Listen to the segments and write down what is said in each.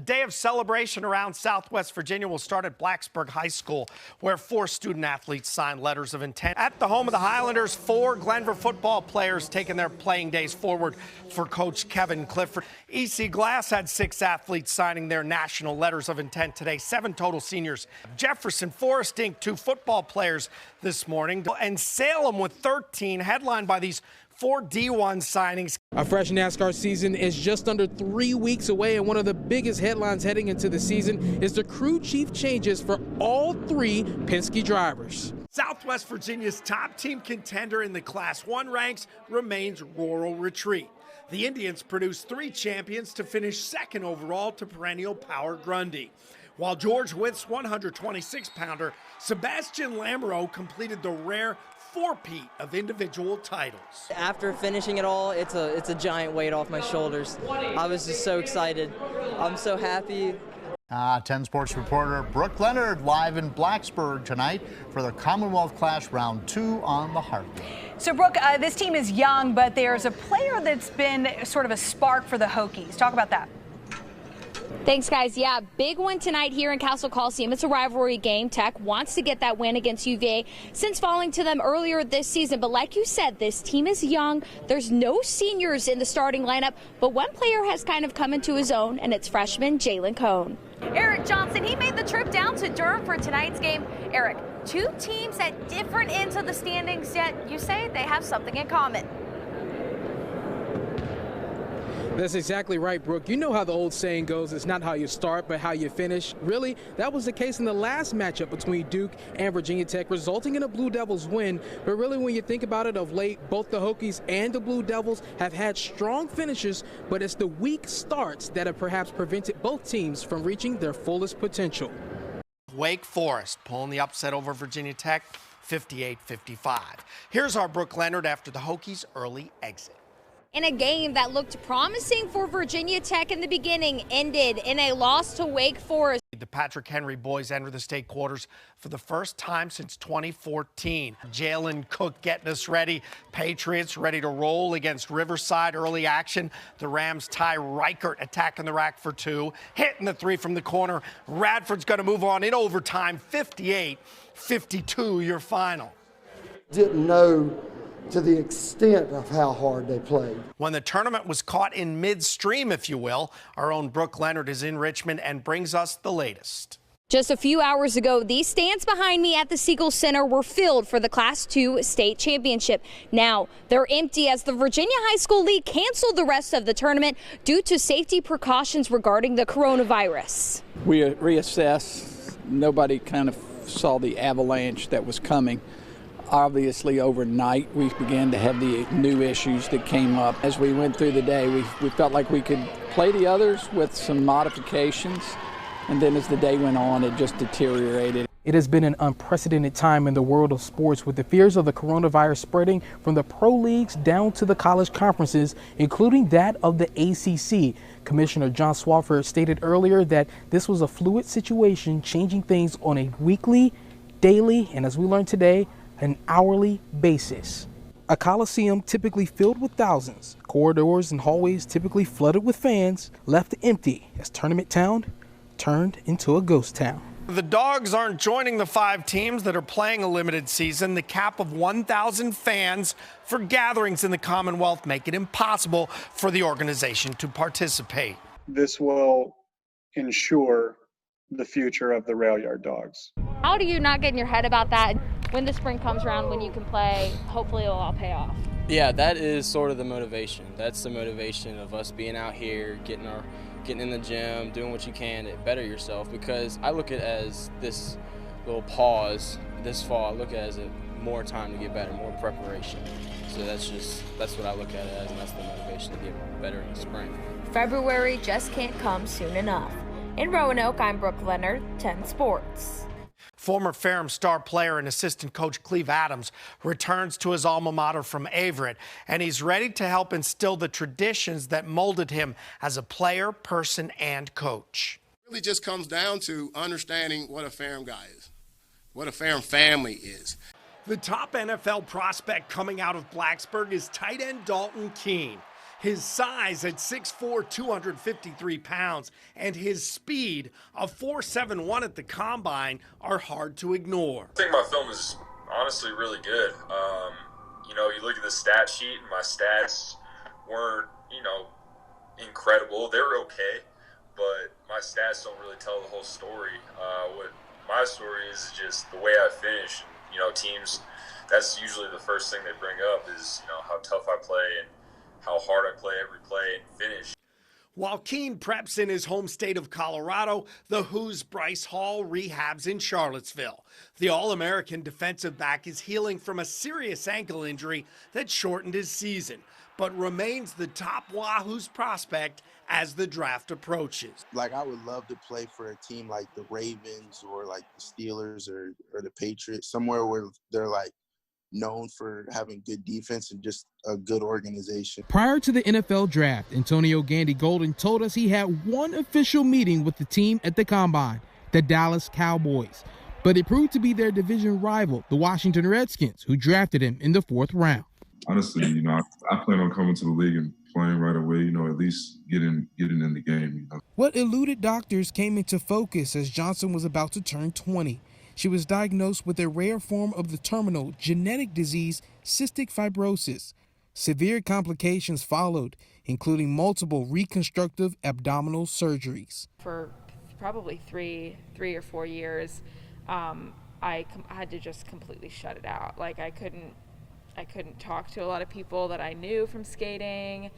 day of celebration around Southwest Virginia will start at Blacksburg High School, where 4 student athletes signed letters of intent. At the home of the Highlanders, 4 Glenver football players taking their playing days forward for Coach Kevin Clifford. EC Glass had 6 athletes signing their national letters of intent today, 7 total seniors. Jefferson Forest Inc., 2 football players this morning, and Salem with 13, headlined by these 4 D1 signings. Our fresh NASCAR season is just under 3 weeks away, and one of the biggest headlines heading into the season is the crew chief changes for all 3 Penske drivers. Southwest Virginia's top team contender in the Class 1 ranks remains Rural Retreat. The Indians produced 3 champions to finish 2nd overall to perennial Power Grundy. While George Wyth's 126-pounder, Sebastian Lamoureux completed the rare 4-peat of individual titles. After finishing it all, it's a giant weight off my shoulders. I was just so excited. I'm so happy. 10 Sports reporter Brooke Leonard live in Blacksburg tonight for the Commonwealth Clash Round 2 on the Heartland. So, Brooke, this team is young, but there's a player that's been sort of a spark for the Hokies. Talk about that. Thanks, guys. Yeah, big one tonight here in Castle Coliseum. It's a rivalry game. Tech wants to get that win against UVA since falling to them earlier this season. But like you said, this team is young. There's no seniors in the starting lineup, but one player has kind of come into his own, and it's freshman Jalen Cone. Eric Johnson, he made the trip down to Durham for tonight's game. Eric, 2 teams at different ends of the standings, yet you say they have something in common. That's exactly right, Brooke. You know how the old saying goes, it's not how you start, but how you finish. Really, that was the case in the last matchup between Duke and Virginia Tech, resulting in a Blue Devils win. But really, when you think about it, of late, both the Hokies and the Blue Devils have had strong finishes, but it's the weak starts that have perhaps prevented both teams from reaching their fullest potential. Wake Forest pulling the upset over Virginia Tech, 58-55. Here's our Brooke Leonard after the Hokies' early exit. In a game that looked promising for Virginia Tech in the beginning, ended in a loss to Wake Forest. The Patrick Henry boys enter the state quarters for the first time since 2014. Jalen Cook getting us ready. Patriots ready to roll against Riverside. Early action. The Rams Ty Reichert attacking the rack for 2. Hitting the 3 from the corner. Radford's going to move on in overtime. 58-52 your final. Didn't know to the extent of how hard they played. When the tournament was caught in midstream, if you will, our own Brooke Leonard is in Richmond and brings us the latest. Just a few hours ago, these stands behind me at the Siegel Center were filled for the Class 2 state championship. Now they're empty as the Virginia High School League canceled the rest of the tournament due to safety precautions regarding the coronavirus. We reassessed. Nobody kind of saw the avalanche that was coming. Obviously, overnight, we began to have the new issues that came up. As we went through the day, we felt like we could play the others with some modifications, and then as the day went on, it just deteriorated. It has been an unprecedented time in the world of sports, with the fears of the coronavirus spreading from the pro leagues down to the college conferences, including that of the ACC. Commissioner John Swofford stated earlier that this was a fluid situation, changing things on a weekly, daily, and as we learned today, an hourly basis. A coliseum typically filled with thousands, corridors and hallways typically flooded with fans, left empty as Tournament Town turned into a ghost town. The Dogs aren't joining the 5 teams that are playing a limited season. The cap of 1,000 fans for gatherings in the Commonwealth make it impossible for the organization to participate. This will ensure the future of the Rail Yard Dogs. How do you not get in your head about that when the spring comes around, when you can play? Hopefully it'll all pay off. Yeah, that is sort of the motivation. That's the motivation of us being out here, getting in the gym, doing what you can to better yourself, because I look at it as this little pause this fall. I look at it as more time to get better, more preparation. So that's what I look at it as, and that's the motivation to get better in the spring. February just can't come soon enough. In Roanoke, I'm Brooke Leonard, 10 Sports. Former FERRUM star player and assistant coach CLEIVE Adams returns to his alma mater from Averett, and he's ready to help instill the traditions that molded him as a player, person, and coach. It really just comes down to understanding what a FERRUM guy is, what a FERRUM family is. The top NFL prospect coming out of Blacksburg is tight end Dalton Keene. His size at 6'4", 253 pounds, and his speed of 4.71 at the combine are hard to ignore. I think my film is honestly really good. You know, you look at the stat sheet, and my stats weren't, you know, incredible. They were okay, but my stats don't really tell the whole story. What my story is just the way I finish. You know, teams, that's usually the first thing they bring up is, you know, how tough I play and how hard I play every play and finish. While Keene preps in his home state of Colorado, the Who's Bryce Hall rehabs in Charlottesville. The All-American defensive back is healing from a serious ankle injury that shortened his season, but remains the top Wahoo's prospect as the draft approaches. Like, I would love to play for a team like the Ravens or like the Steelers or the Patriots, somewhere where they're like known for having good defense and just a good organization. Prior to the NFL draft, Antonio Gandy Golden told us he had one official meeting with the team at the Combine, the Dallas Cowboys. But it proved to be their division rival, the Washington Redskins, who drafted him in the 4th round. Honestly, you know, I plan on coming to the league and playing right away, you know, at least getting in the game, you know. What eluded doctors came into focus as Johnson was about to turn 20. She was diagnosed with a rare form of the terminal genetic disease, cystic fibrosis. Severe complications followed, including multiple reconstructive abdominal surgeries. For probably three or 4 years, I had to just completely shut it out. Like, I couldn't talk to a lot of people that I knew from skating.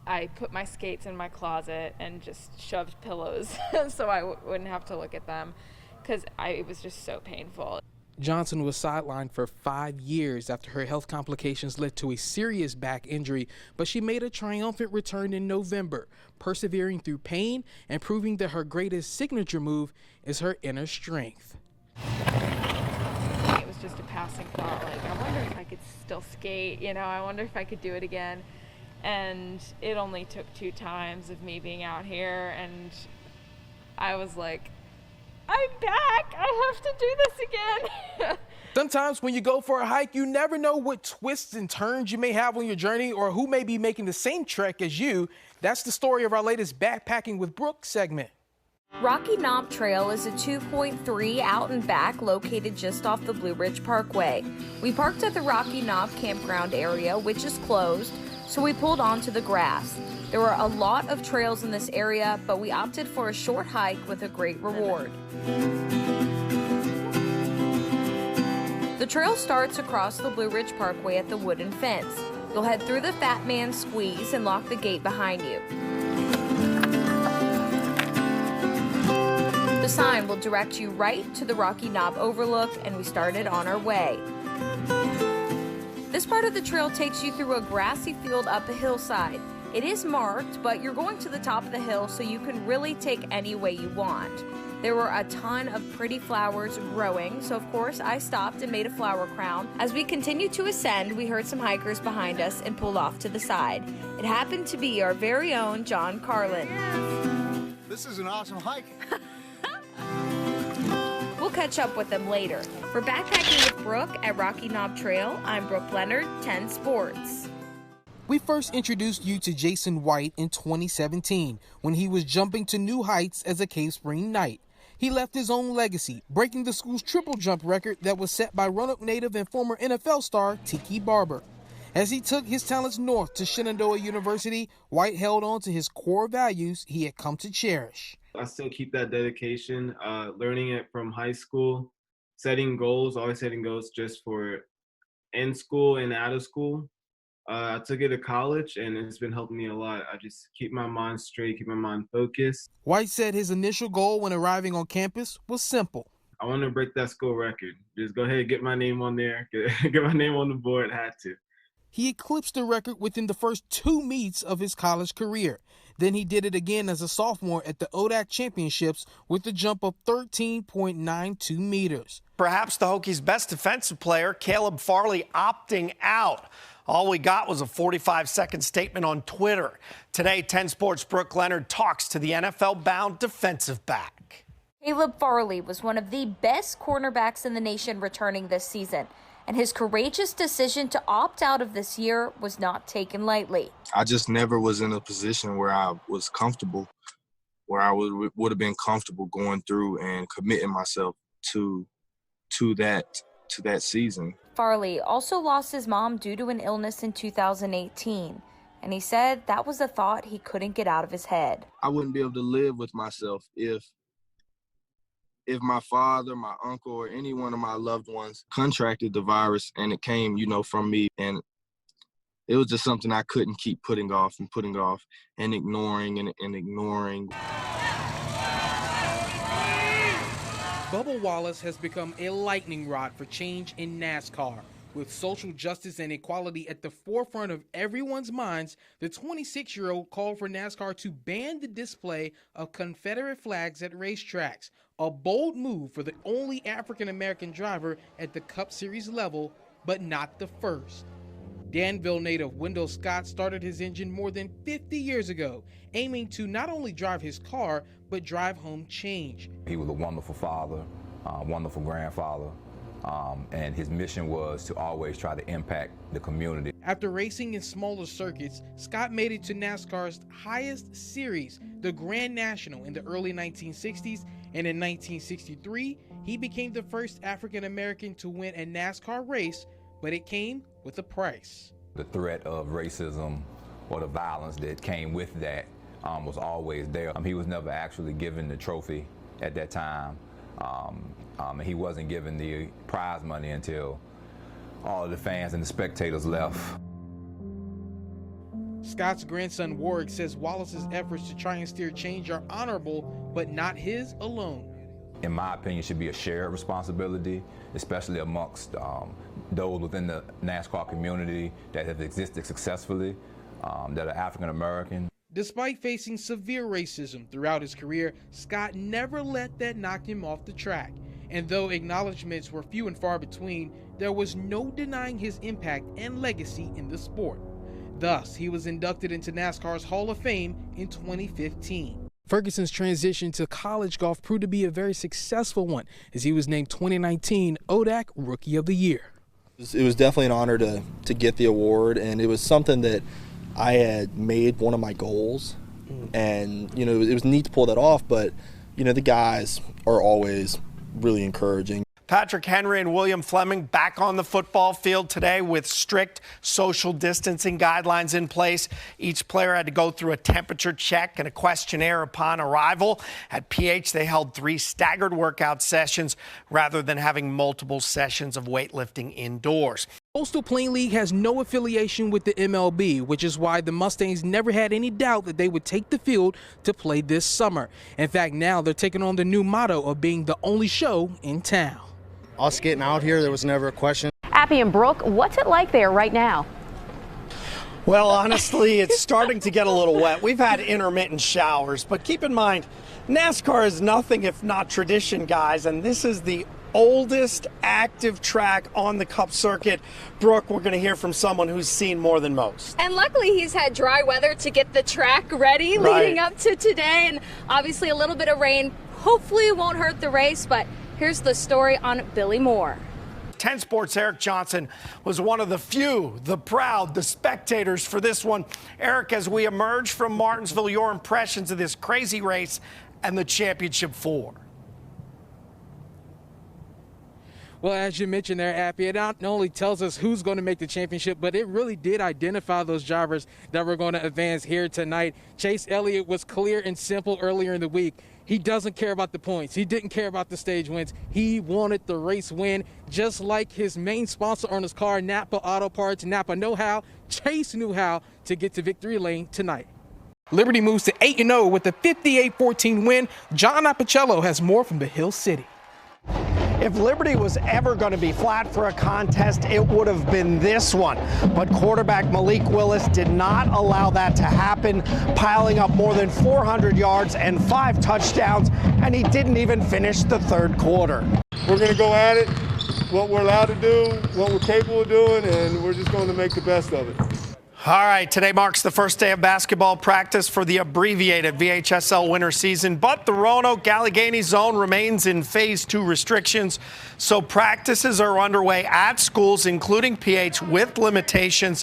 I put my skates in my closet and just shoved pillows so I wouldn't have to look at them because it was just so painful. Johnson was sidelined for 5 years after her health complications led to a serious back injury, but she made a triumphant return in November, persevering through pain and proving that her greatest signature move is her inner strength. It was just a passing thought, like, I wonder if I could still skate, you know, I wonder if I could do it again. And it only took 2 times of me being out here, and I was like, I'm back. I have to do this again. Sometimes when you go for a hike, you never know what twists and turns you may have on your journey or who may be making the same trek as you. That's the story of our latest Backpacking with Brooke segment. Rocky Knob Trail is a 2.3 out and back located just off the Blue Ridge Parkway. We parked at the Rocky Knob campground area, which is closed, so we pulled onto the grass. There were a lot of trails in this area, but we opted for a short hike with a great reward. The trail starts across the Blue Ridge Parkway at the wooden fence. You'll head through the Fat Man Squeeze and lock the gate behind you. The sign will direct you right to the Rocky Knob Overlook, and we started on our way. This part of the trail takes you through a grassy field up a hillside. It is marked, but you're going to the top of the hill, so you can really take any way you want. There were a ton of pretty flowers growing, so of course I stopped and made a flower crown. As we continued to ascend, we heard some hikers behind us and pulled off to the side. It happened to be our very own John Carlin. This is an awesome hike. We'll catch up with them later. For Backpacking with Brooke at Rocky Knob Trail, I'm Brooke Leonard, 10 Sports. We first introduced you to Jason White in 2017 when he was jumping to new heights as a Cave Spring Knight. He left his own legacy, breaking the school's triple jump record that was set by Roanoke native and former NFL star Tiki Barber. As he took his talents north to Shenandoah University, White held on to his core values he had come to cherish. I still keep that dedication, learning it from high school, setting goals, always setting goals just for in school and out of school. I took it to college, and it's been helping me a lot. I just keep my mind straight, keep my mind focused. White said his initial goal when arriving on campus was simple. I want to break that school record. Just go ahead and get my name on there, get my name on the board, had to. He eclipsed the record within the first 2 meets of his college career. Then he did it again as a sophomore at the ODAC Championships with a jump of 13.92 meters. Perhaps the Hokies' best defensive player, Caleb Farley, opting out. All we got was a 45-second statement on Twitter. Today, 10 Sports' Brooke Leonard talks to the NFL-bound defensive back. Caleb Farley was one of the best cornerbacks in the nation returning this season. and his courageous decision to opt out of this year was not taken lightly. I just never was in a position where I was comfortable, where I would have been comfortable going through and committing myself to that season. Farley also lost his mom due to an illness in 2018, and he said that was a thought he couldn't get out of his head. I wouldn't be able to live with myself if my father, my uncle, or any one of my loved ones contracted the virus and it came, from me. And it was just something I couldn't keep putting off and ignoring and ignoring. Bubba Wallace has become a lightning rod for change in NASCAR. With social justice and equality at the forefront of everyone's minds, the 26-year-old called for NASCAR to ban the display of Confederate flags at racetracks, a bold move for the only African-American driver at the Cup Series level, but not the first. Danville native Wendell Scott started his engine more than 50 years ago, aiming to not only drive his car, but drive home change. He was a wonderful father, wonderful grandfather, and his mission was to always try to impact the community. After racing in smaller circuits, Scott made it to NASCAR's highest series, the Grand National, in the early 1960s, and in 1963, he became the first African-American to win a NASCAR race, but it came with a price. The threat of racism or the violence that came with that was always there. He was never actually given the trophy at that time. He wasn't given the prize money until all of the fans and the spectators left. Scott's grandson Warwick says Wallace's efforts to try and steer change are honorable, but not his alone. In my opinion, should be a shared responsibility, especially amongst those within the NASCAR community that have existed successfully, that are African American. Despite facing severe racism throughout his career, Scott never let that knock him off the track. And though acknowledgments were few and far between, there was no denying his impact and legacy in the sport. Thus, he was inducted into NASCAR's Hall of Fame in 2015. Ferguson's transition to college golf proved to be a very successful one, as he was named 2019 ODAC Rookie of the Year. It was definitely an honor to get the award, and it was something that I had made one of my goals, and it was neat to pull that off, but the guys are always really encouraging. Patrick Henry and William Fleming back on the football field today with strict social distancing guidelines in place. Each player had to go through a temperature check and a questionnaire upon arrival. At PH, they held 3 staggered workout sessions rather than having multiple sessions of weightlifting indoors. Coastal Plain League has no affiliation with the MLB, which is why the Mustangs never had any doubt that they would take the field to play this summer. In fact, now they're taking on the new motto of being the only show in town. Us getting out here, there was never a question. Appy and Brooke, what's it like there right now? Well, honestly, it's starting to get a little wet. We've had intermittent showers, but keep in mind, NASCAR is nothing if not tradition, guys, and this is the oldest active track on the Cup circuit. Brooke, we're going to hear from someone who's seen more than most. And luckily he's had dry weather to get the track ready leading up to today, and obviously a little bit of rain hopefully it won't hurt the race, but here's the story on Billy Moore. 10 Sports' Eric Johnson was one of the few, the proud, the spectators for this one. Eric, as we emerge from Martinsville, your impressions of this crazy race and the championship 4. Well, as you mentioned there, Appy, it not only tells us who's going to make the championship, but it really did identify those drivers that were going to advance here tonight. Chase Elliott was clear and simple earlier in the week. He doesn't care about the points. He didn't care about the stage wins. He wanted the race win, just like his main sponsor on his car, Napa Auto Parts. Napa know how, Chase knew how to get to victory lane tonight. Liberty moves to 8-0 with a 58-14 win. John Appicello has more from the Hill City. If Liberty was ever going to be flat for a contest, it would have been this one. But quarterback Malik Willis did not allow that to happen, piling up more than 400 yards and 5 touchdowns, and he didn't even finish the third quarter. We're going to go at it, what we're allowed to do, what we're capable of doing, and we're just going to make the best of it. All right, today marks the first day of basketball practice for the abbreviated VHSL winter season, but the Roanoke-Allegheny zone remains in Phase 2 restrictions, so practices are underway at schools, including PH, with limitations.